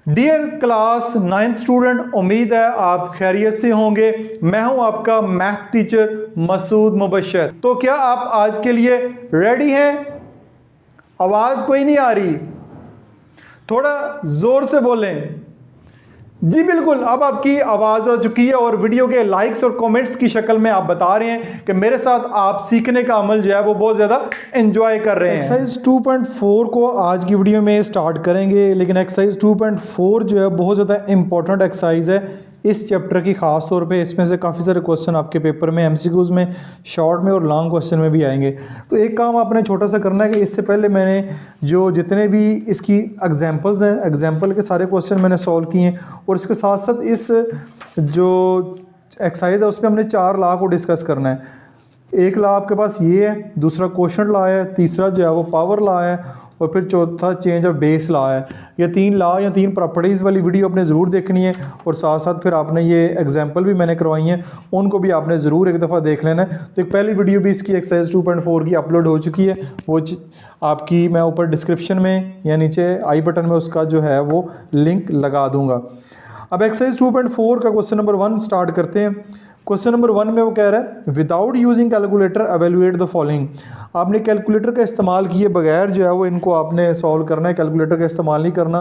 Dear class 9th student, उम्मीद है आप खैरियत से होंगे। मैं हूं आपका मैथ टीचर मसूद मुबशर। तो क्या आप आज के लिए रेडी हैं? आवाज कोई नहीं आ रही, थोड़ा जोर से बोलें। जी बिल्कुल, अब आपकी आवाज आ चुकी है और वीडियो के लाइक्स और कमेंट्स की शक्ल में आप बता रहे हैं कि मेरे साथ आप सीखने का अमल जो है वो बहुत ज्यादा एंजॉय कर रहे हैं। एक्सरसाइज 2.4 को आज की वीडियो में स्टार्ट करेंगे, लेकिन एक्सरसाइज 2.4 जो है बहुत ज़्यादा इंपॉर्टेंट एक्सरसाइज है इस चैप्टर की। खास तौर पे इसमें से काफ़ी सारे क्वेश्चन आपके पेपर में एमसीक्यूज में, शॉर्ट में और लॉन्ग क्वेश्चन में भी आएंगे। तो एक काम आपने छोटा सा करना है कि इससे पहले मैंने जो जितने भी इसकी एग्जांपल्स हैं, एग्जांपल के सारे क्वेश्चन मैंने सॉल्व किए हैं और इसके साथ साथ इस जो एक्सरसाइज है उसमें हमने 4 लॉ को डिस्कस करना है। एक लॉ आपके पास ये है, दूसरा क्वोशंट लॉ है, तीसरा जो है वो पावर लॉ है और फिर चौथा चेंज ऑफ बेस लॉ है। ये 3 लॉ या 3 प्रॉपर्टीज़ वाली वीडियो आपने ज़रूर देखनी है और साथ साथ फिर आपने ये एग्जांपल भी मैंने करवाई हैं, उनको भी आपने ज़रूर एक दफ़ा देख लेना है। तो एक पहली वीडियो भी इसकी एक्सरसाइज 2.4 की अपलोड हो चुकी है, वो आपकी मैं ऊपर डिस्क्रिप्शन में या नीचे आई बटन में उसका जो है वो लिंक लगा दूंगा। अब एक्सरसाइज 2.4 का क्वेश्चन नंबर 1 स्टार्ट करते हैं। क्वेश्चन नंबर 1 में वो कह रहा है without using calculator evaluate the following. आपने कैलकुलेटर का इस्तेमाल किए बगैर जो है वो इनको आपने सॉल्व करना है, कैलकुलेटर का इस्तेमाल नहीं करना।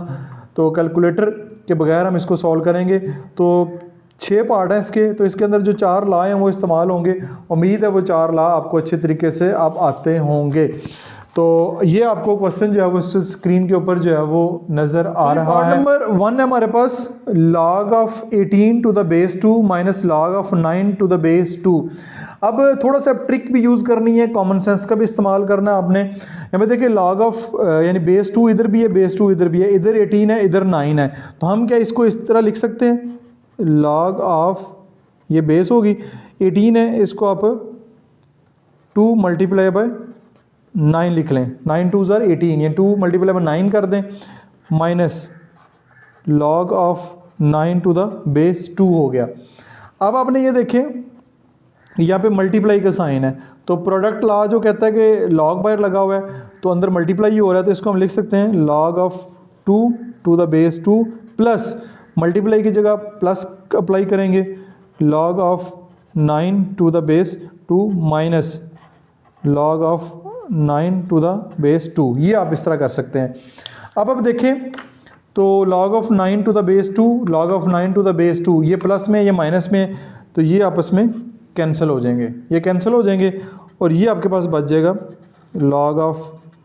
तो कैलकुलेटर के बगैर हम इसको सॉल्व करेंगे। तो 6 पार्ट हैं इसके, तो इसके अंदर जो 4 लॉ हैं वो इस्तेमाल होंगे। उम्मीद है वो 4 लॉ आपको अच्छे तरीके से आप आते होंगे। तो ये आपको क्वेश्चन जो है वो स्क्रीन के ऊपर जो है वो नज़र आ रहा है। नंबर 1 है हमारे पास log of 18 to the base 2 minus log of 9 to the base 2। अब थोड़ा सा ट्रिक भी यूज़ करनी है, कॉमन सेंस का भी इस्तेमाल करना है आपने। यहाँ पे देखिए log of यानी बेस 2 इधर भी है, बेस 2 इधर भी है, इधर 18 है, इधर 9 है। तो हम क्या इसको इस तरह लिख सकते हैं, log of ये बेस होगी 18 है, इसको आप 2 मल्टीप्लाई बाय 9 लिख लें। 9 2 ज़ार 18, ये 2 मल्टीप्लाई बाय 9 कर दें, minus log of 9 to the base 2 हो गया। अब आपने ये देखें यहाँ पे मल्टीप्लाई का साइन है, तो प्रोडक्ट लॉ जो कहता है कि log बायर लगा हुआ है तो अंदर मल्टीप्लाई ही हो रहा है, तो इसको हम लिख सकते हैं log of 2 to the base 2 plus multiply की जगह प्लस अप्लाई करेंगे log of 9 to the base 2 minus log of 9 to the base 2। ये आप इस तरह कर सकते हैं। अब देखें तो log of 9 to the base 2, log of 9 to the base 2, ये प्लस में ये माइनस में, तो ये आपस में कैंसिल हो जाएंगे, ये कैंसिल हो जाएंगे और ये आपके पास बच जाएगा log of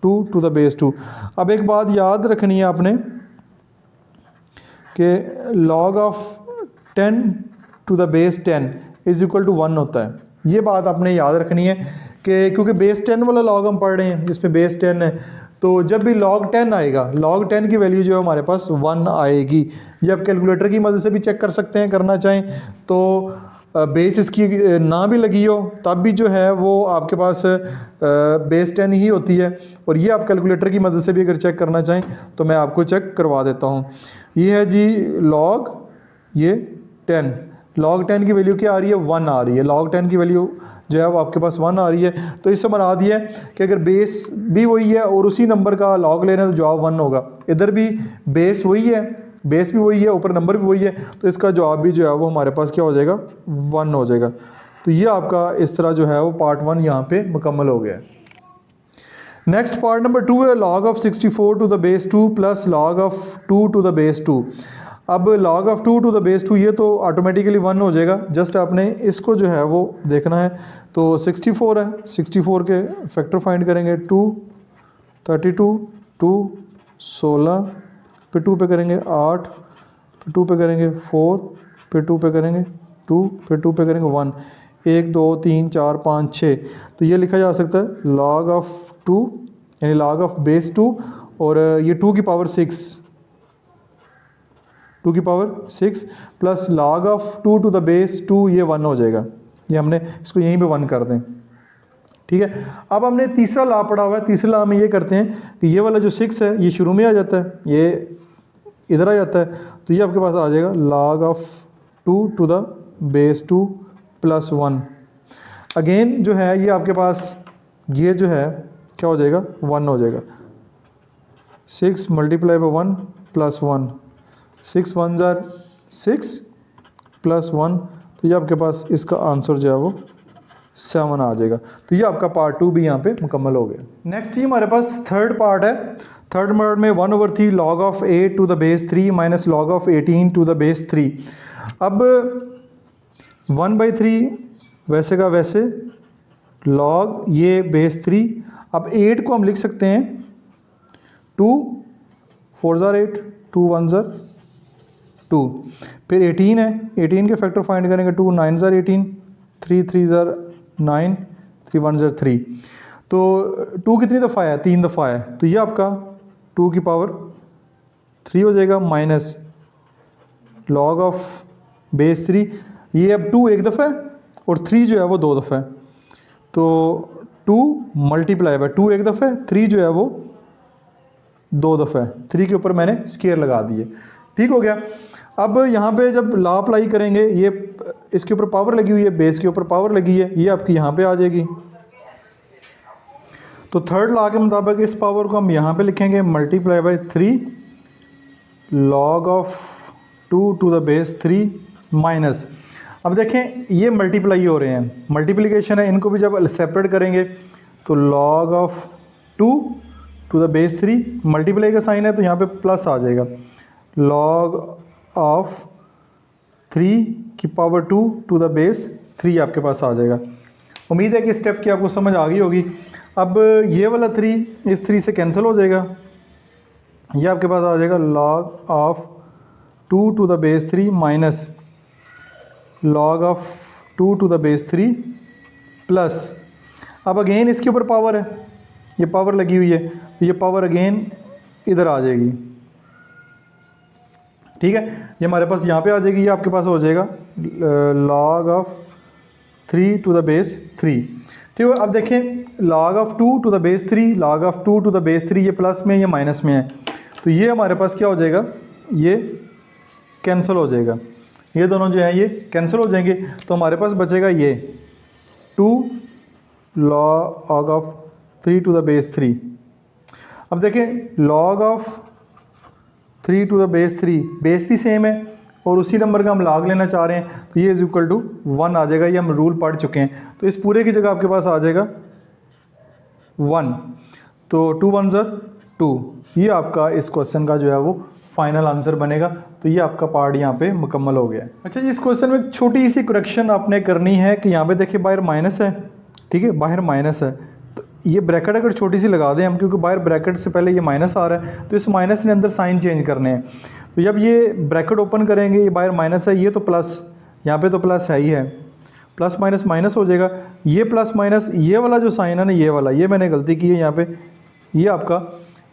2 to the base 2। अब एक बात याद रखनी है आपने कि log of 10 to the base 10 is equal to 1 होता है। ये बात आपने याद रखनी है कि क्योंकि बेस 10 वाला log हम पढ़ रहे हैं जिसमें बेस 10 है, तो जब भी log 10 आएगा, log 10 की वैल्यू जो है हमारे पास 1 आएगी। ये आप कैलकुलेटर की मदद से भी चेक कर सकते हैं, करना चाहें तो बेस इसकी ना भी लगी हो तब भी जो है वो आपके पास बेस 10 ही होती है। और ये आप कैलकुलेटर की मदद से भी अगर चेक करना चाहें तो मैं आपको चेक करवा देता हूँ। ये है जी log ये 10, log 10 की वैल्यू क्या आ रही है, 1 आ रही है। log 10 की वैल्यू जो है वो आपके पास 1 आ रही है, तो इससे मरा दिया है कि अगर बेस भी वही है और उसी नंबर का log लेना है तो जवाब 1 होगा। इधर भी बेस वही है, बेस भी वही है, ऊपर नंबर भी वही है, तो इसका जवाब भी जो है वो हमारे पास क्या हो जाएगा, 1 हो जाएगा। तो ये आपका इस तरह जो है वो पार्ट 1 यहाँ पे मुकम्मल हो गया। नेक्स्ट पार्ट नंबर 2 है log of 64 to the base 2 plus log of 2 to the base 2। अब log of 2 to the base 2 ये तो ऑटोमेटिकली 1 हो जाएगा, जस्ट आपने इसको जो है वो देखना है। तो 64 है, 64 के फैक्टर फाइंड करेंगे, 2 32 2 16, फिर 2 पे करेंगे 8, फिर 2 पे करेंगे 4, फिर 2 पे करेंगे 2, फिर 2 पे करेंगे 1, 1 2 3 4 5 6। तो ये लिखा जा सकता है log ऑफ 2 यानी log ऑफ बेस 2 और ये 2 की पावर 6, 2 की power 6 plus log of 2 to the base 2, ये 1 हो जाएगा। ये हमने इसको यहीं पे 1 कर दें, ठीक है। अब हमने तीसरा लॉ पढ़ा हुआ है, तीसरे लॉ में ये करते हैं कि ये वाला जो 6 है ये शुरू में आ जाता है, ये इधर आ जाता है, तो ये आपके पास आ जाएगा log of 2 to the base 2 plus 1। Again जो है ये आपके पास ये जो है क्या हो जाएगा, 1 हो जाएगा। 6 मल्टीप्लाई बाय 1 प्लस 1, 6 1 ज़ार 6 प्लस 1, तो ये आपके पास इसका आंसर जो है वो 7 आ जाएगा। तो ये आपका पार्ट 2 भी यहाँ पे मुकम्मल हो गया। नेक्स्ट ही हमारे पास थर्ड पार्ट है। थर्ड पार्ट में 1/3 log of 8 to the base 3 minus log of 18 to the base 3। अब 1/3 वैसे का वैसे log ये बेस 3। अब 8 को हम लिख सकते हैं 2 4 ज़ार 8, 2 1 ज़ार 2। फिर 18 है, 18 के फैक्टर फाइंड करेंगे 2 9 ज़ार 18, 3 3 ज़ार 9, 3 1 ज़ार 3। तो 2 कितनी दफ़ा है? 3 दफ़ा है। तो ये आपका 2 की पावर 3 हो जाएगा माइनस log ऑफ बेस 3। ये अब 2 एक दफ़ा है और 3 जो है वो 2 दफ़ा है। तो 2 मल्टीप्लाई बाय 2 एक दफ़ा है, 3 जो है वो 2 दफ़ा है। 3 के ऊपर मैंने स्केयर लगा दिए। ठीक हो गया। अब यहाँ पे जब लॉ अप्लाई करेंगे, ये इसके ऊपर पावर लगी हुई है, बेस के ऊपर पावर लगी है, ये आपकी यहाँ पे आ जाएगी। तो थर्ड लॉ के मुताबिक इस पावर को हम यहाँ पे लिखेंगे multiply by 3 log of 2 to the base 3 minus. अब देखें ये मल्टीप्लाई हो रहे हैं, मल्टीप्लिकेशन है, इनको भी जब सेपरेट करेंगे तो log of 2 to the base 3, multiply का साइन है तो यहाँ पे प्लस आ जाएगा, log ऑफ 3 की पावर 2 टू द बेस 3 आपके पास आ जाएगा। उम्मीद है कि स्टेप की आपको समझ आ गई होगी। अब ये वाला 3 इस 3 से कैंसिल हो जाएगा, ये आपके पास आ जाएगा log of 2 to the base 3 minus log of 2 to the base 3 plus. अब अगेन इसके ऊपर पावर है, ये पावर लगी हुई है, तो ये पावर अगेन इधर आ जाएगी। ठीक है, ये हमारे पास यहाँ पे आ जाएगी, ये आपके पास हो जाएगा log of 3 to the base 3। ठीक है, अब देखें log of 2 to the base 3, log of 2 to the base 3, ये प्लस में ये माइनस में है, तो ये हमारे पास क्या हो जाएगा, ये कैंसिल हो जाएगा, ये दोनों जो है ये कैंसिल हो जाएंगे। तो हमारे पास बचेगा ये 2 log of 3 to the base 3। अब देखें log of 3 to the base 3, base भी सेम है और उसी नंबर का हम log लेना चाह रहे हैं, तो ये इज इक्वल टू 1 आ जाएगा। ये हम रूल पढ़ चुके हैं, तो इस पूरे की जगह आपके पास आ जाएगा 1। तो 2 1 ज़ार 2, ये आपका इस क्वेश्चन का जो है वो फाइनल आंसर बनेगा। तो ये आपका पार्ट यहाँ पे मुकम्मल हो गया। अच्छा जी, इस क्वेश्चन में एक छोटी सी करेक्शन आपने करनी है कि यहाँ पे देखिए बाहर माइनस है, ठीक है, बाहर माइनस है, तो ये ब्रैकेट अगर छोटी सी लगा दें हम, क्योंकि बाहर ब्रैकेट से पहले ये माइनस आ रहा है, तो इस माइनस ने अंदर साइन चेंज करने हैं। तो जब ये ब्रैकेट ओपन करेंगे, ये बाहर माइनस है, ये तो प्लस, यहाँ पे तो प्लस है ही है, प्लस माइनस माइनस हो जाएगा। ये प्लस माइनस, ये वाला जो साइन है ना, ये वाला, ये मैंने गलती की है यहाँ पे, ये आपका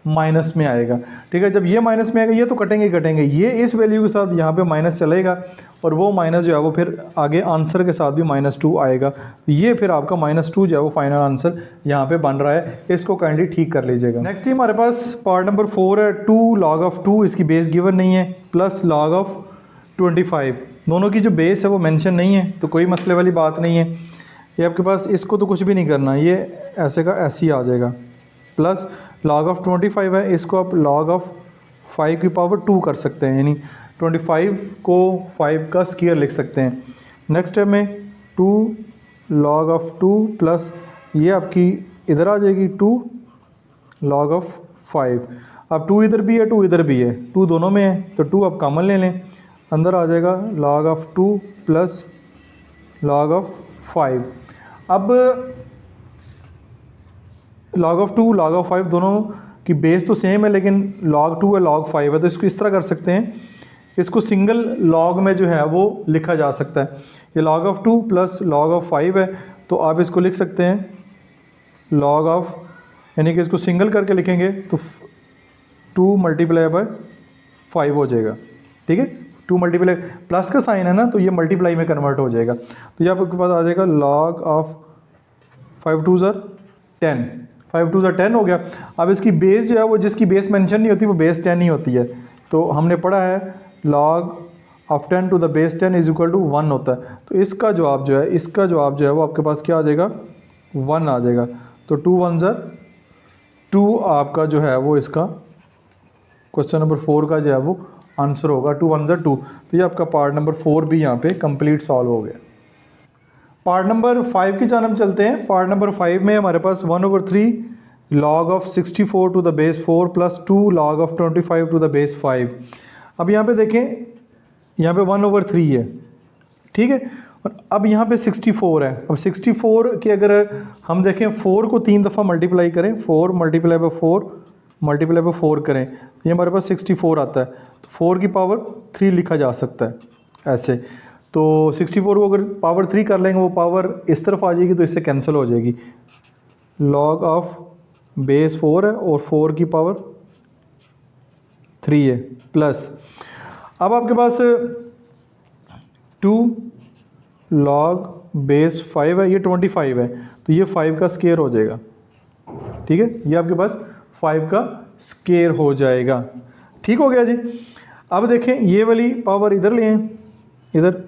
माइनस में आएगा। ठीक है, जब ये माइनस में आएगा, ये तो कटेंगे ही कटेंगे, ये इस वैल्यू के साथ यहाँ पे माइनस चलेगा और वो माइनस जो है वो फिर आगे आंसर के साथ भी -2 आएगा। ये फिर आपका -2 जो है वो फाइनल आंसर यहाँ पे बन रहा है। इसको काइंडली ठीक कर लीजिएगा। नेक्स्ट ही हमारे पास पार्ट नंबर 4 है, 2 log ऑफ 2, इसकी बेस गिवन नहीं है, प्लस log ऑफ 25। दोनों की जो बेस है वो मेंशन नहीं है, तो कोई मसले वाली बात नहीं है। ये आपके पास इसको तो कुछ भी नहीं करना, ये ऐसे का ऐसे ही आ जाएगा। प्लस log ऑफ 25 है, इसको आप log ऑफ 5 की पावर 2 कर सकते हैं, यानी 25 को 5 का स्क्वायर लिख सकते हैं। नेक्स्ट है में 2 log ऑफ 2 प्लस ये आपकी इधर आ जाएगी 2 log ऑफ 5। अब 2 इधर भी है, 2 इधर भी है, 2 दोनों में है, तो 2 आप कॉमन ले लें, अंदर आ जाएगा log of 2 plus log of 5। अब log ऑफ 2 log ऑफ 5 दोनों की बेस तो सेम है, लेकिन log 2 है log 5 है, तो इसको इस तरह कर सकते हैं, इसको सिंगल log में जो है वो लिखा जा सकता है। ये log of 2 plus log of 5 है, तो आप इसको लिख सकते हैं log ऑफ, यानी कि इसको सिंगल करके लिखेंगे तो 2 मल्टीप्लाई बाय 5 हो जाएगा। ठीक है, 2 मल्टीप्लाई, प्लस का साइन है ना, तो ये मल्टीप्लाई में कन्वर्ट हो जाएगा। तो ये आपके पास आ जाएगा log ऑफ 5 2 ज़ार 10, 5 2 ज़ार 10 हो गया। अब इसकी बेस जो है वो, जिसकी बेस मेंशन नहीं होती वो बेस 10 ही होती है, तो हमने पढ़ा है log of 10 to the base 10 is equal to 1 होता है। तो इसका जवाब जो है, इसका जवाब जो है वो आपके पास क्या आ जाएगा, 1 आ जाएगा। तो 2 1 ज़ार 2 आपका जो है वो इसका क्वेश्चन नंबर 4 का जो है वो आंसर होगा 2 1 2। तो ये आपका पार्ट नंबर 4 भी यहाँ पे कंप्लीट सॉल्व हो गया। पार्ट नंबर 5 की जानब चलते हैं। पार्ट नंबर 5 में हमारे पास 1/3 log of 64 to the base 4 plus 2 log of 25 to the base 5। अब यहाँ पे देखें, यहाँ पे 1/3 है, ठीक है, और अब यहाँ पे 64 है। अब 64 की अगर हम देखें 4 को 3 दफ़ा मल्टीप्लाई करें, 4 मल्टीप्लाई बाई 4 मल्टीप्लाई बाई 4 करें, ये हमारे पास 64 आता है। तो 4 की पावर 3 लिखा जा सकता है ऐसे। तो 64 को अगर पावर 3 कर लेंगे, वो पावर इस तरफ आ जाएगी तो इससे कैंसिल हो जाएगी। लॉग ऑफ बेस 4 है और 4 की पावर 3 है प्लस, अब आपके पास 2 लॉग बेस 5 है, ये 25 है, तो ये 5 का स्केयर हो जाएगा, ठीक है, ये आपके पास 5 का स्केयर हो जाएगा। ठीक हो गया जी। अब देखें ये वाली पावर इधर ले आएं, इधर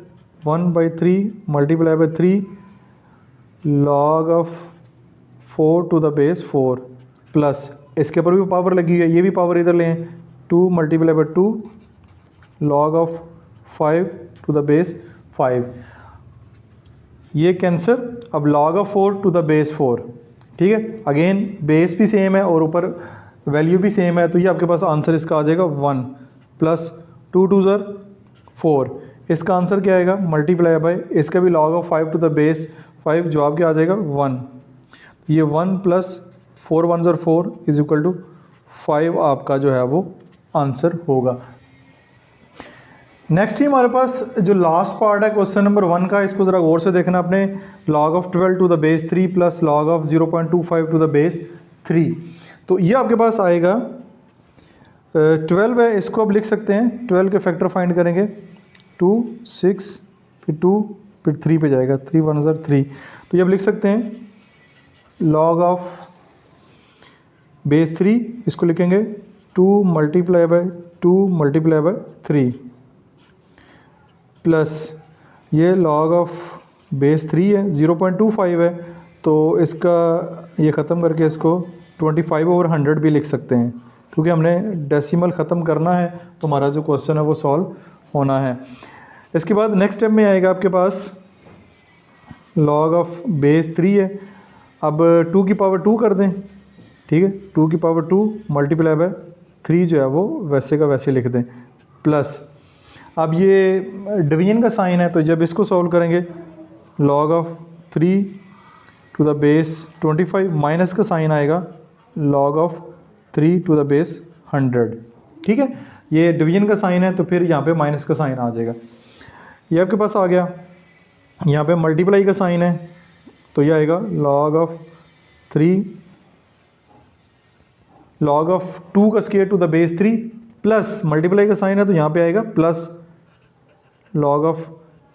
1/3 multiply by 3 log of 4 to the base 4 plus, इसके ऊपर भी पावर लगी है, ये भी पावर इधर ले आएं, 2 multiply by 2 log of 5 to the base 5, ये कैंसर। अब log of 4 to the base 4, ठीक है, अगेन बेस भी सेम है और ऊपर वैल्यू भी सेम है, तो ये आपके पास आंसर इसका आ जाएगा 1 प्लस 2 2 ज़र 4। इसका आंसर क्या आएगा, मल्टीप्लाई बाय इसका भी log of 5 to the base 5, जवाब क्या आ जाएगा 1। ये 1 प्लस 4 1 ज़र 4 इज इक्वल टू 5 आपका जो है वो आंसर होगा। नेक्स्ट ही हमारे पास जो लास्ट पार्ट है क्वेश्चन नंबर 1 का, इसको ज़रा गौर से देखना आपने। log of 12 to the base 3 plus log of 0.25 to the base 3, तो ये आपके पास आएगा 12 है, इसको आप लिख सकते हैं, 12 के फैक्टर फाइंड करेंगे, 2 6 फिर 2 फिर 3 पे जाएगा, 3 1 ज़र 3, तो ये आप लिख सकते हैं log ऑफ बेस 3, इसको लिखेंगे 2 multiply by 2 multiply by 3 plus ये log ऑफ बेस 3 है, 0.25 है, तो इसका ये ख़त्म करके इसको 25/100 भी लिख सकते हैं, क्योंकि हमने डेसिमल ख़त्म करना है तो हमारा जो क्वेश्चन है वो सॉल्व होना है। इसके बाद नेक्स्ट स्टेप में आएगा आपके पास log ऑफ बेस 3 है, अब 2 की पावर 2 कर दें, ठीक है, 2 की पावर 2 मल्टीप्लाई बाय 3 जो है वो वैसे का वैसे लिख दें प्लस, अब ये डिवीजन का साइन है, तो जब इसको सॉल्व करेंगे log of 3 to the base 25 minus का साइन आएगा log of 3 to the base 100, ठीक है, ये डिवीजन का साइन है तो फिर यहाँ पे माइनस का साइन आ जाएगा। ये आपके पास आ गया, यहाँ पे मल्टीप्लाई का साइन है तो ये आएगा log ऑफ 3 log ऑफ 2 का square to the base 3 plus multiply का साइन है तो यहाँ पे आएगा plus log of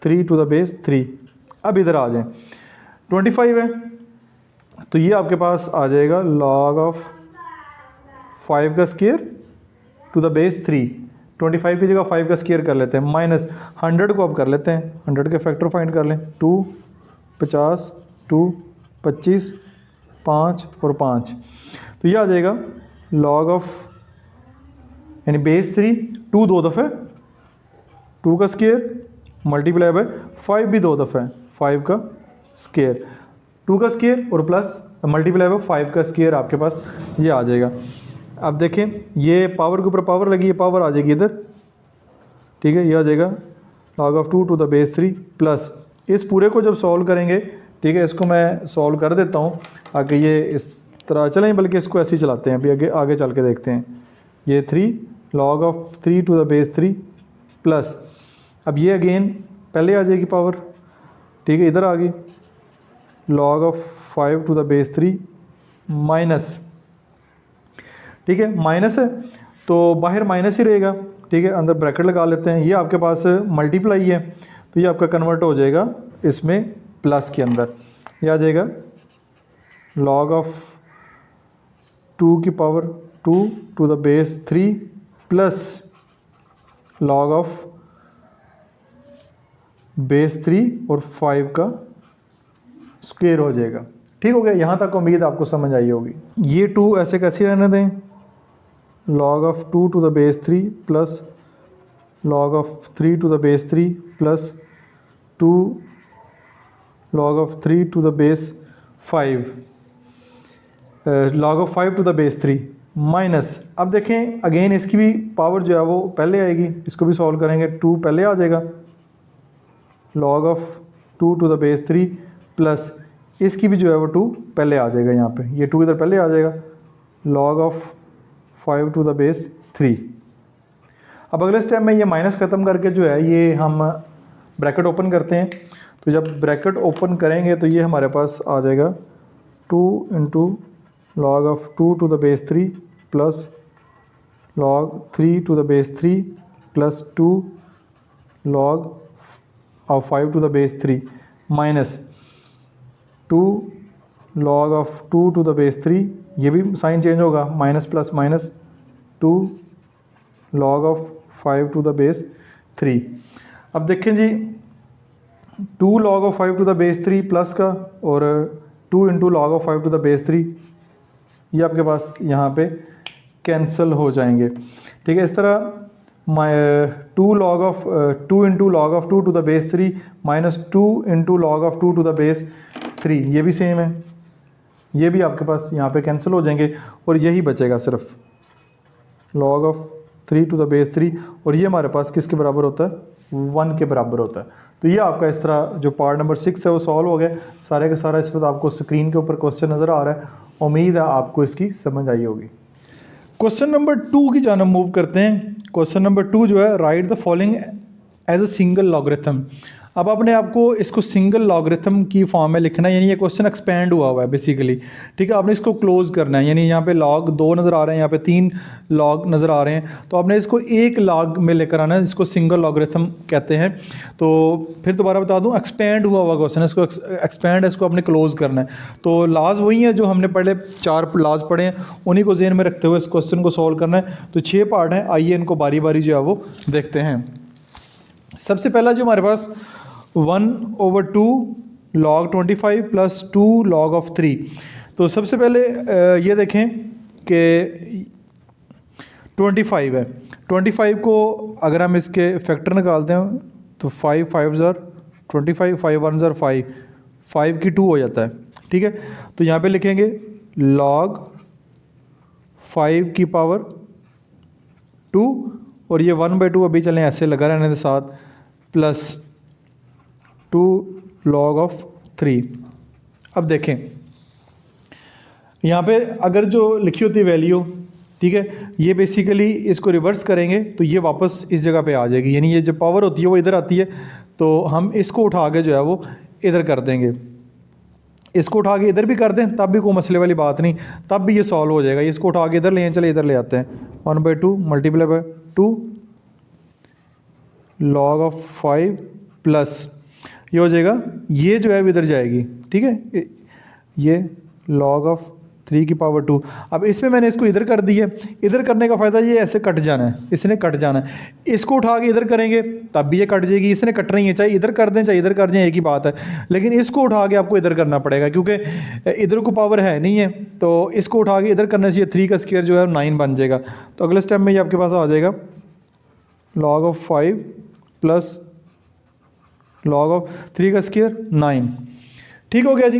3 to the base 3। अब इधर आ जाएं, 25 है तो ये आपके पास आ जाएगा log ऑफ 5 का स्क्वायर टू द बेस 3, 25 की जगह 5 का स्क्वायर कर लेते हैं, माइनस 100 को अब कर लेते हैं, 100 के फैक्टर फाइंड कर लें, 2 50 2 25 5 और 5, तो ये आ जाएगा log ऑफ यानी बेस 3 2 दो दफ़े 2 का स्क्वायर मल्टीप्लाई बाय 5 भी 2 दफ़े 5 का स्क्वायर, 2 का स्क्वायर और प्लस मल्टीप्लाई बाय 5 का स्क्वायर आपके पास ये आ जाएगा। अब देखें ये पावर के ऊपर पावर लगी, ये पावर आ जाएगी इधर, ठीक है, ये आ जाएगा log of 2 to the base 3 plus इस पूरे को जब सॉल्व करेंगे, ठीक है, इसको मैं सॉल्व कर देता हूँ आगे ये इस तरह चलें, बल्कि इसको ऐसे ही चलाते हैं, अभी आगे चल के देखते हैं। ये 3 log of 3 to the base 3 plus, अब ये अगेन पहले आ जाएगी पावर, ठीक है, इधर आ गई log of 5 to the base 3 minus, ठीक है, माइनस है तो बाहर माइनस ही रहेगा, ठीक है, अंदर ब्रैकेट लगा लेते हैं, ये आपके पास मल्टीप्लाई है तो ये आपका कन्वर्ट हो जाएगा इसमें प्लस के अंदर, ये आ जाएगा log ऑफ 2 की power 2 to the base 3 plus log of base 3 और 5 का स्क्वायर हो जाएगा। ठीक हो गया, यहाँ तक उम्मीद आपको समझ आई होगी। ये 2 ऐसे कैसे रहने दें, log of 2 to the base 3 plus log of 3 to the base 3 plus 2 log of 3 to the base 5 log of 5 to the base 3 minus, अब देखें अगेन इसकी भी पावर जो है वो पहले आएगी, इसको भी सॉल्व करेंगे, 2 पहले आ जाएगा, log of 2 to the base 3 plus इसकी भी जो है वो 2 पहले आ जाएगा, यहाँ पे ये 2 इधर पहले आ जाएगा, log of 5 to the base 3। अब अगले स्टेप में ये माइनस ख़त्म करके जो है ये हम ब्रैकेट ओपन करते हैं, तो जब ब्रैकेट ओपन करेंगे तो ये हमारे पास आ जाएगा 2 into log of 2 to the base 3 plus log 3 to the base 3 plus 2 log of 5 to the base 3 minus 2 log of 2 to the base 3, ये भी साइन चेंज होगा, minus plus minus 2 log of 5 to the base 3। अब देखें जी 2 log of 5 to the base 3 plus का और 2 into log of 5 to the base 3, ये आपके पास यहाँ पे कैंसिल हो जाएंगे, ठीक है। इस तरह 2 log of 2 into log of 2 to the base 3 minus 2 into log of 2 to the base 3, ये भी सेम है, ये भी आपके पास यहाँ पे कैंसिल हो जाएंगे और यही बचेगा सिर्फ log of 3 to the base 3, और ये हमारे पास किसके बराबर होता है, 1 के बराबर होता है। तो ये आपका इस तरह जो पार्ट नंबर 6 है वो सॉल्व हो गया, सारे का सारा इस वक्त आपको स्क्रीन के ऊपर क्वेश्चन नज़र आ रहा है, उम्मीद है आपको इसकी समझ आई होगी। क्वेश्चन नंबर 2 की जानब मूव करते हैं। क्वेश्चन नंबर 2 जो है, write the following as a single logarithm. अब आपने आपको इसको सिंगल लॉगरिथम की फॉर्म में लिखना है, यानी ये क्वेश्चन एक्सपेंड हुआ हुआ है बेसिकली, ठीक है। आपने इसको क्लोज करना है, यानी यहाँ पे लॉग 2 नज़र आ रहे हैं, यहाँ पे 3 लॉग नज़र आ रहे हैं, तो आपने इसको एक लॉग में लेकर आना है, इसको सिंगल लॉगरिथम कहते हैं। तो फिर दोबारा बता दूँ, एक्सपेंड हुआ हुआ क्वेश्चन है, इसको एक्सपेंड है, इसको आपने क्लोज करना है। तो लाज वही है जो हमने पहले 4 लाज पढ़े हैं, उन्हीं को ज़हन में रखते हुए इस क्वेश्चन को सॉल्व करना है। तो 6 पार्ट हैं, आइए इनको बारी बारी जो है वो देखते हैं। सबसे पहला जो हमारे पास 1/2 log 25 प्लस 2 log of 3। तो सबसे पहले ये देखें कि 25 है, 25 को अगर हम इसके फैक्टर निकालते हैं तो 5 5 ज़र 25, 5 1 ज़र 5, 5 की 2 हो जाता है, ठीक है। तो यहाँ पे लिखेंगे log 5 की पावर 2, और ये 1/2 अभी चलें ऐसे लगा रहने के साथ, प्लस 2 log of 3। अब देखें यहाँ पे अगर जो लिखी होती है वैल्यू, ठीक है, ये बेसिकली इसको रिवर्स करेंगे तो ये वापस इस जगह पे आ जाएगी, यानी ये जो पावर होती है वो इधर आती है, तो हम इसको उठा के जो है वो इधर कर देंगे, इसको उठा के इधर भी कर दें तब भी कोई मसले वाली बात नहीं, तब भी ये सॉल्व हो जाएगा। इसको उठा के इधर ले चले इधर ले आते हैं, 1/2 multiply by 2 log of 5 plus ये हो जाएगा, ये जो है इधर जाएगी, ठीक है, ये log of 3 की पावर 2। अब इसमें मैंने इसको इधर कर दिया, इधर करने का फ़ायदा ये ऐसे कट जाना है, इसने कट जाना है, इसको उठा के इधर करेंगे तब भी ये कट जाएगी, इसने कट रही है, चाहे इधर कर दें चाहे इधर कर दें एक ही बात है, लेकिन इसको उठा के आपको इधर करना पड़ेगा क्योंकि इधर को पावर है नहीं है, तो इसको उठा के इधर करने से ये 3 का स्क्वायर जो है 9 बन जाएगा। तो अगले स्टेप में ये आपके पास आ जाएगा log of 5 plus log of 3 का स्क्वायर 9, ठीक हो गया जी।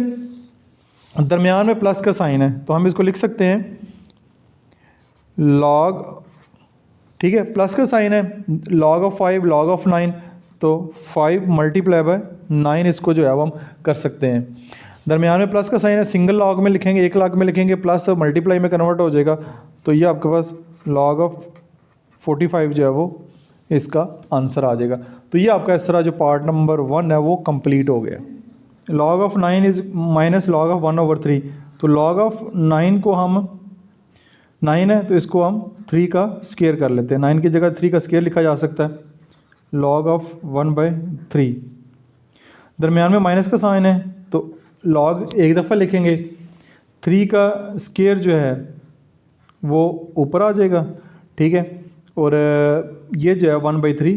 दरमियान में प्लस का साइन है तो हम इसको लिख सकते हैं log, ठीक है, प्लस का साइन है, log of 5 log of 9, तो 5 मल्टीप्लाई बाय 9 इसको जो है वो हम कर सकते हैं। दरमियान में प्लस का साइन है, सिंगल लॉग में लिखेंगे, एक लॉग में लिखेंगे, प्लस मल्टीप्लाई में कन्वर्ट हो जाएगा, तो ये आपके पास log of 45 जो है वो इसका आंसर आ जाएगा। तो ये आपका इस तरह जो पार्ट नंबर 1 है वो कंप्लीट हो गया। log of 9 is minus log of 1/3, तो log of 9 को हम 9 है तो इसको हम 3 का स्क्वायर कर लेते हैं, 9 की जगह 3 का स्क्वायर लिखा जा सकता है, log of 1/3। दरमियान में माइनस का साइन है तो log एक दफ़ा लिखेंगे, 3 का स्क्वायर जो है वो ऊपर आ जाएगा, ठीक है, और ये जो है 1/3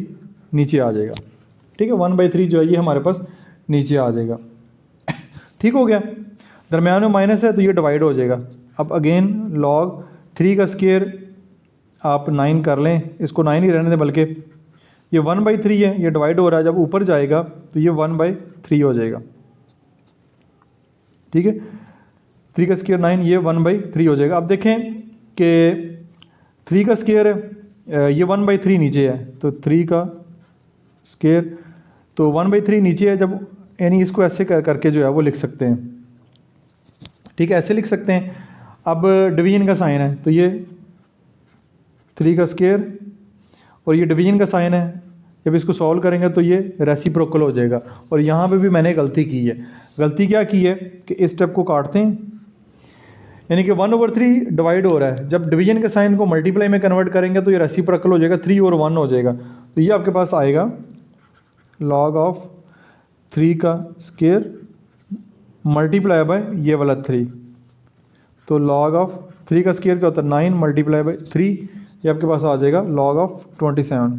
नीचे आ जाएगा, ठीक है, 1/3 जो है ये हमारे पास नीचे आ जाएगा, ठीक हो गया। दरमियान में माइनस है तो ये डिवाइड हो जाएगा। अब अगेन log 3 का स्क्वायर आप 9 कर लें, इसको 9 ही रहने दें बल्कि ये 1/3 है, ये डिवाइड हो रहा है, जब ऊपर जाएगा तो ये 1/3 हो जाएगा, ठीक है। 3 का स्क्वायर 9, ये 1/3 हो जाएगा। अब देखें कि 3 का स्क्वायर ये 1/3 नीचे है, तो 3 का स्क्वायर तो 1/3 नीचे है, जब यानी इसको ऐसे करके जो है वो लिख सकते हैं, ठीक है, ऐसे लिख सकते हैं। अब डिवीजन का साइन है, तो ये 3 का स्क्वायर और ये डिवीजन का साइन है, जब इसको सॉल्व करेंगे तो ये रेसिप्रोकल हो जाएगा। और यहाँ पे भी मैंने गलती की है। गलती क्या की है कि इस स्टेप को काटते हैं, यानी कि 1/3 डिवाइड हो रहा है, जब डिवीजन के साइन को मल्टीप्लाई में कन्वर्ट करेंगे तो ये रेसिप्रोकल हो जाएगा, 3 और 1 हो जाएगा। तो ये आपके पास आएगा लॉग ऑफ 3 का स्क्वायर मल्टीप्लाई बाय ये वाला 3। तो लॉग ऑफ 3 का स्क्वायर क्या होता है 9 मल्टीप्लाई बाय 3, ये आपके पास आ जाएगा लॉग ऑफ 27,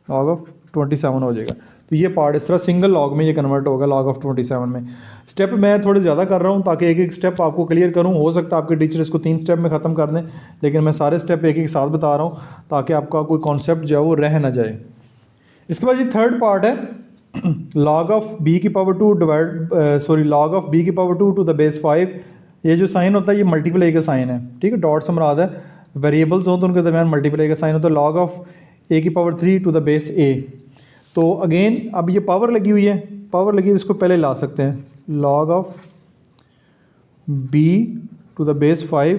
लॉग ऑफ 27 हो जाएगा। तो ये पार्ट इस तरह सिंगल लॉग में ये कन्वर्ट होगा लॉग ऑफ 27 में। स्टेप मैं थोड़े ज़्यादा कर रहा हूँ ताकि एक एक स्टेप आपको क्लियर करूँ। हो सकता है आपके टीचर इसको 3 स्टेप में ख़त्म कर दें, लेकिन मैं सारे स्टेप एक एक साथ बता रहा हूँ ताकि आपका कोई कॉन्सेप्ट जो है वो रह ना जाए। इसके बाद ये थर्ड पार्ट है लॉग ऑफ b की पावर 2 लॉग ऑफ b की पावर 2 टू द बेस 5। ये जो साइन होता है ये मल्टीप्लाई का साइन है, ठीक है, डॉट से मुराद है वेरिएबल्स हों तो उनके दरमियान मल्टीप्लाई का साइन होता है। लॉग ऑफ a की power 3 to the base a। तो अगेन अब ये पावर लगी हुई है, पावर लगी है, इसको पहले ला सकते हैं, log of b to the base 5,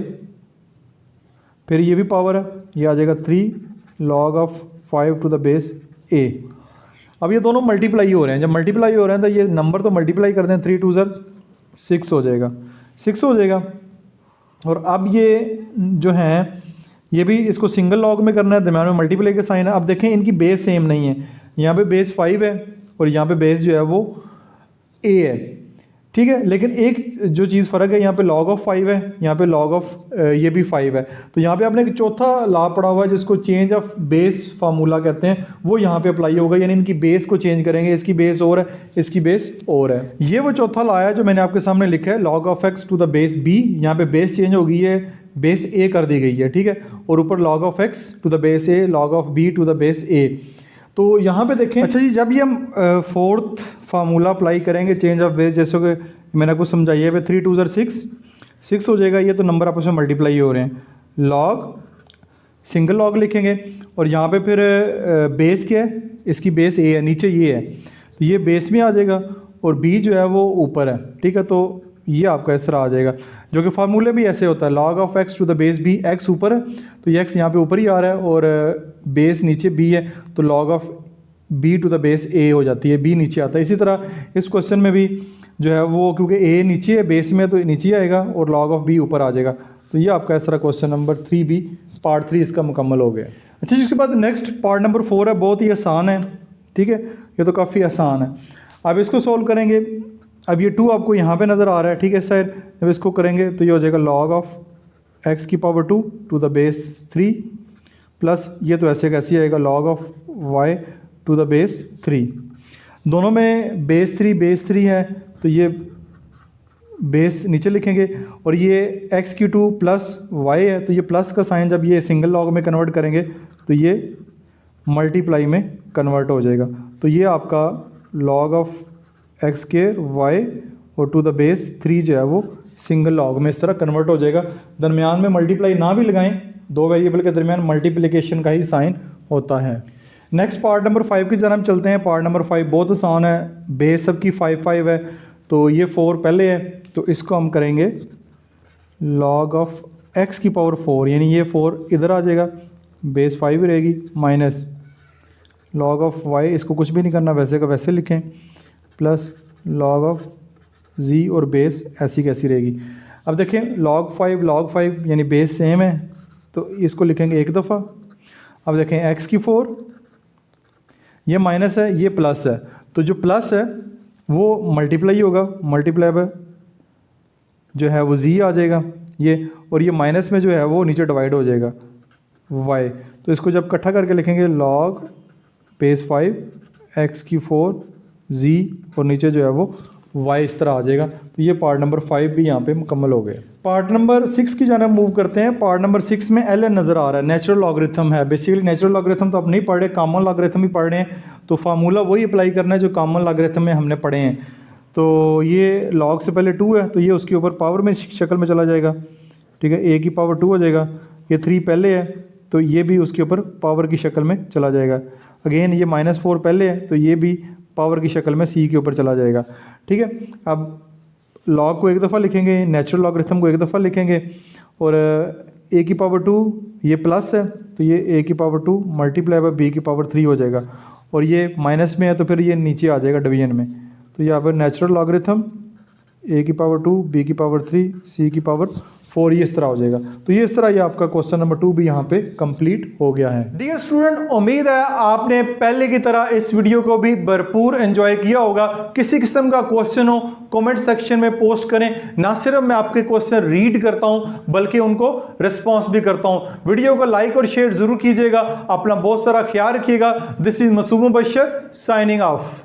फिर ये भी पावर है, ये आ जाएगा 3 log of 5 to the base a। अब ये दोनों मल्टीप्लाई हो रहे हैं, जब मल्टीप्लाई हो रहे हैं तो ये नंबर तो मल्टीप्लाई कर दें, 3 2 6 हो जाएगा, 6 हो जाएगा। और अब ये जो है ये भी इसको सिंगल लॉग में करना है, दरम्यान में मल्टीप्लाई का साइन है। अब देखें इनकी बेस सेम नहीं है, यहाँ पे बेस 5 है और यहाँ पे बेस जो है वो a है, ठीक है, लेकिन एक जो चीज़ फ़र्क है, यहाँ पे लॉग ऑफ 5 है, यहाँ पे लॉग ऑफ ये भी 5 है। तो यहाँ पे आपने एक चौथा लॉ पढ़ा हुआ है जिसको चेंज ऑफ बेस फार्मूला कहते हैं, वो यहाँ पे अप्लाई होगा, यानी इनकी बेस को चेंज करेंगे, इसकी बेस और है, इसकी बेस और है। ये वो चौथा लॉ है जो मैंने आपके सामने लिखा है, log of x to the base b। यहाँ पे बेस चेंज हो गई है, बेस a कर दी गई है, ठीक है, और ऊपर log of x to the base a, log of b to the base a। तो यहाँ पे देखें, अच्छा जी, जब ये हम फोर्थ फार्मूला अप्लाई करेंगे चेंज ऑफ बेस, जैसे कि मैंने आपको समझाइए, 3 2 6 हो जाएगा, ये तो नंबर आपस में मल्टीप्लाई हो रहे हैं, लॉग सिंगल लॉग लिखेंगे और यहाँ पे फिर बेस क्या है, इसकी बेस a है, नीचे ये है, तो ये बेस में आ जाएगा और b जो है वो ऊपर है, ठीक है। तो ये आपका इस तरह आ जाएगा, जो कि फार्मूले भी ऐसे होता है, log of x to the base b, x ऊपर है तो ये x यहाँ पे ऊपर ही आ रहा है और बेस नीचे b है, तो log of b to the base a हो जाती है, b नीचे आता है। इसी तरह इस क्वेश्चन में भी जो है वो, क्योंकि a नीचे है बेस में तो नीचे आएगा और log ऑफ b ऊपर आ जाएगा। तो ये आपका इस तरह क्वेश्चन नंबर 3b पार्ट 3 इसका मुकम्मल हो गया। अच्छा, जिसके बाद नेक्स्ट पार्ट नंबर 4 है, बहुत ही आसान है, ठीक है, ये तो काफ़ी आसान है। अब इसको सॉल्व करेंगे, अब ये 2 आपको यहाँ पे नज़र आ रहा है, ठीक है, सर जब इसको करेंगे तो ये हो जाएगा log ऑफ x की power 2 to the base 3 plus ये तो ऐसे कैसे आएगा log of y to the base 3। दोनों में बेस 3 है तो ये बेस नीचे लिखेंगे और ये x की 2 प्लस y है, तो ये प्लस का साइन जब ये सिंगल लॉग में कन्वर्ट करेंगे तो ये मल्टीप्लाई में कन्वर्ट हो जाएगा। तो ये आपका log of x square y और टू द बेस 3 जो है वो सिंगल लॉग में इस तरह कन्वर्ट हो जाएगा। दरमियान में मल्टीप्लाई ना भी लगाएं, दो वेरिएबल के दरमियान मल्टीप्लिकेशन का ही साइन होता है। नेक्स्ट पार्ट नंबर 5 की तरफ चलते हैं। पार्ट नंबर 5 बहुत आसान है, बेस सबकी 5 है, तो ये 4 पहले है तो इसको हम करेंगे log ऑफ x की पावर 4, यानी ये 4 इधर आ जाएगा, बेस 5 रहेगी, माइनस log ऑफ y, इसको कुछ भी नहीं करना, वैसे का वैसे लिखें, प्लस log ऑफ z और बेस ऐसी कैसी रहेगी। अब देखें log 5 यानी बेस सेम है तो इसको लिखेंगे एक दफ़ा। अब देखें x की 4, ये माइनस है, ये प्लस है, तो जो प्लस है वो मल्टीप्लाई होगा, मल्टीप्लाई बाय जो है वो z आ जाएगा ये, और ये माइनस में जो है वो नीचे डिवाइड हो जाएगा y। तो इसको जब इकट्ठा करके लिखेंगे log बेस 5 x की 4 z और नीचे जो है वो y इस तरह आ जाएगा। तो ये पार्ट नंबर 5 भी यहाँ पे मुकम्मल हो गया। पार्ट नंबर 6 की जानब मूव करते हैं। पार्ट नंबर 6 में एल एन नज़र आ रहा है, नेचुरल लॉगरिथम है। बेसिकली नेचुरल लॉगरिथम तो आप नहीं पढ़ रहे, कॉमन लॉगरिथम ही पढ़ रहे हैं, तो फार्मूला वही अप्लाई करना है जो कॉमन लॉगरिथम में हमने पढ़े हैं। तो ये लॉग से पहले 2 है, तो ये उसके ऊपर पावर में शक्ल में चला जाएगा, ठीक है, a की पावर 2 हो जाएगा। ये 3 पहले है, तो ये भी उसके ऊपर पावर की शक्ल में चला जाएगा। अगेन ये -4 पहले है, तो ये भी पावर की शक्ल में c के ऊपर चला जाएगा, ठीक है। अब लॉग को एक दफ़ा लिखेंगे, नेचुरल लॉगरिथम को एक दफ़ा लिखेंगे, और a की पावर 2 ये प्लस है, तो ये a की पावर 2 मल्टीप्लाई बाय b की पावर 3 हो जाएगा, और ये माइनस में है तो फिर ये नीचे आ जाएगा डिवीजन में। तो यहाँ पर नेचुरल लॉगरिथम a की पावर 2 b की पावर 3 c की पावर 4 ये इस तरह हो जाएगा। तो ये इस तरह ये आपका क्वेश्चन नंबर 2 भी यहाँ पे कंप्लीट हो गया है। डियर स्टूडेंट, उम्मीद है आपने पहले की तरह इस वीडियो को भी भरपूर एंजॉय किया होगा। किसी किस्म का क्वेश्चन हो कमेंट सेक्शन में पोस्ट करें। ना सिर्फ मैं आपके क्वेश्चन रीड करता हूं बल्कि उनको रिस्पॉन्स भी करता हूं। वीडियो को लाइक और शेयर जरूर कीजिएगा। अपना बहुत सारा ख्याल रखिएगा। This is Masood Mubashir signing of.